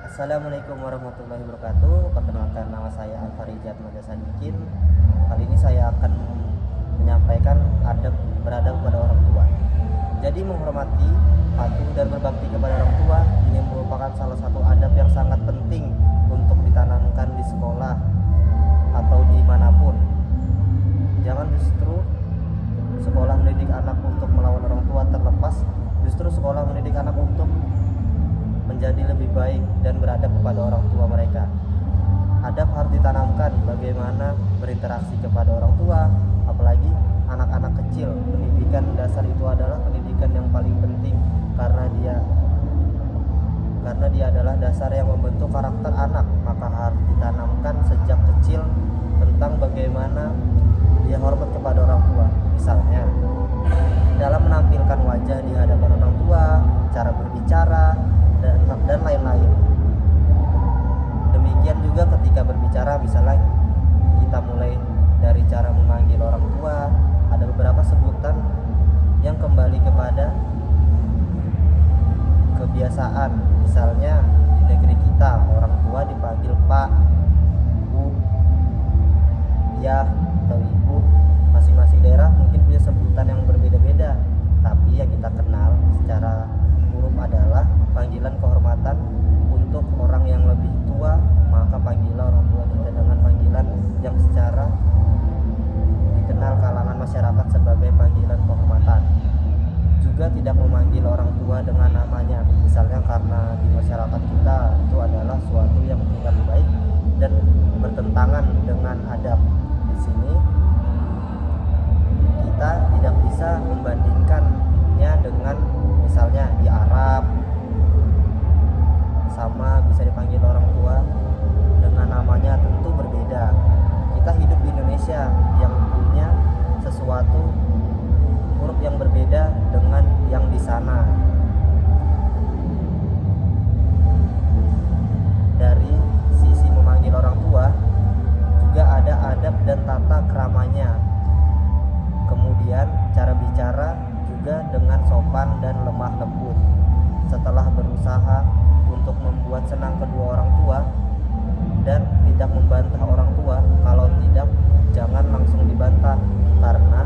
Assalamualaikum warahmatullahi wabarakatuh. Perkenalkan, nama saya Alfarijat Majasadikin. Kali ini saya akan menyampaikan adab beradab kepada orang tua. Jadi menghormati, patuh dan berbakti kepada orang tua ini merupakan salah satu adab yang sangat penting untuk ditanamkan di sekolah atau dimanapun. Jangan justru sekolah mendidik anak untuk melawan orang tua, terlepas justru sekolah mendidik anak untuk menjadi lebih baik dan beradab kepada orang tua mereka. Adab harus ditanamkan bagaimana berinteraksi kepada orang tua, apalagi anak-anak kecil. Pendidikan dasar itu adalah pendidikan yang paling penting karena dia adalah dasar yang membentuk karakter anak. Maka harus ditanamkan sejak kecil tentang bagaimana dia hormat kepada orang tua. Misalnya dalam menampilkan wajah di hadapan orang tua, cara berbicara, dan lain-lain. Demikian juga ketika berbicara, misalnya kita mulai dari cara memanggil orang tua. Ada beberapa sebutan yang kembali kepada kebiasaan. Misalnya di negeri kita orang tua dipanggil Pak, Bu, Ya, atau Ibu. Masing-masing daerah mungkin punya sebutan yang berbeda-beda, tapi yang kita kenal secara umum adalah panggilan kehormatan untuk orang yang lebih tua. Maka panggilan orang tua kita dengan panggilan yang secara dikenal kalangan masyarakat sebagai panggilan kehormatan. Juga tidak memanggil orang tua dengan namanya, misalnya karena di masyarakat kita itu adalah suatu yang tidak baik dan bertentangan dengan adab. Di sini kita tidak bisa membandingkannya dengan misalnya di Arab, sama bisa dipanggil orang tua dengan namanya tentu berbeda. Kita hidup di Indonesia yang punya sesuatu huruf yang berbeda dengan yang di sana. Dari sisi memanggil orang tua juga ada adab dan tata keramanya. Kemudian cara bicara juga dengan sopan dan lemah lembut. Setelah berusaha untuk membuat senang kedua orang tua dan tidak membantah orang tua, kalau tidak jangan langsung dibantah, karena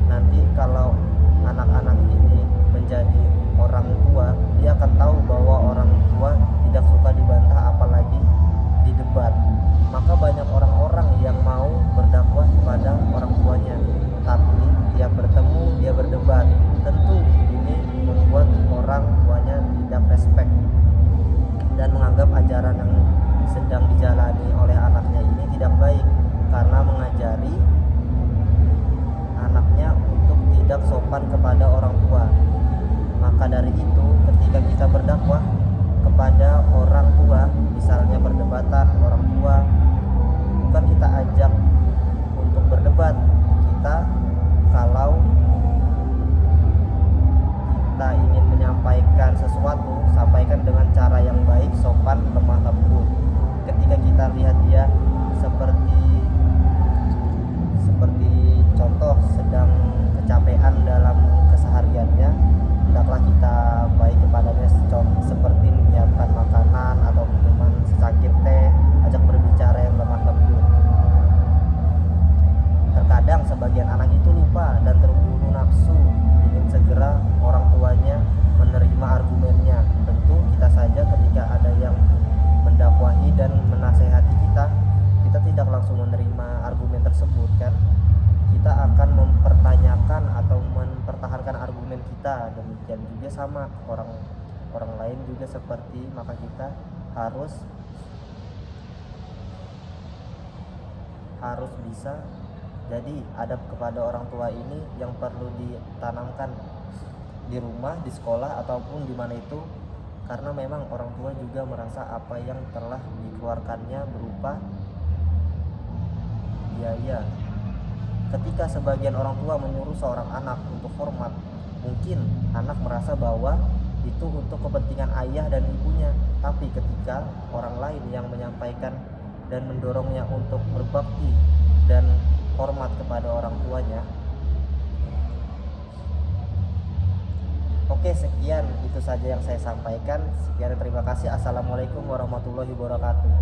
nanti kalau anak-anak ini menjadi orang tua, dia akan tahu bahwa orang tua tidak suka dibantah, apalagi didebat. Maka banyak orang-orang yang mau berdakwah kepada orang tuanya, tapi tiap bertemu dia berdebat. Tentu ini membuat orang tuanya tidak respect dan menganggap ajaran yang sedang dijalani oleh anaknya ini tidak baik, karena mengajari anaknya untuk tidak sopan kepada orang tua. Maka dari itu ketika kita berdakwah kepada orang tua, misalnya perdebatan orang tua, bukan kita ajak untuk berdebat. Kalau kita ingin menyampaikan sesuatu, sampaikan dengan cara yang baik, sopan, lemah lembut. Ketika kita lihat dia seperti contoh sedang kecapean dalam kesehariannya, hendaklah kita baik kepadanya, seperti menyiapkan makanan atau minuman secangkir teh, ajak berbicara yang lemah lembut. Terkadang sebagian anak itu lupa dan terburu nafsu ingin segera orang tuanya menerima argumennya. Tentu kita saja ketika ada yang mendakwahi dan menasehati kita tidak langsung menerima argumen tersebut kan. Kita akan mempertanyakan atau mempertahankan argumen kita. Demikian juga sama orang lain juga seperti, maka kita harus bisa. Jadi adab kepada orang tua ini yang perlu ditanamkan di rumah, di sekolah, ataupun di mana itu, karena memang orang tua juga merasa apa yang telah dikeluarkannya berupa biaya. Ketika sebagian orang tua menyuruh seorang anak untuk hormat, mungkin anak merasa bahwa itu untuk kepentingan ayah dan ibunya. Tapi ketika orang lain yang menyampaikan dan mendorongnya untuk berbakti dan hormat kepada orang tuanya, Oke, sekian itu saja yang saya sampaikan. Sekian, terima kasih. Assalamualaikum warahmatullahi wabarakatuh.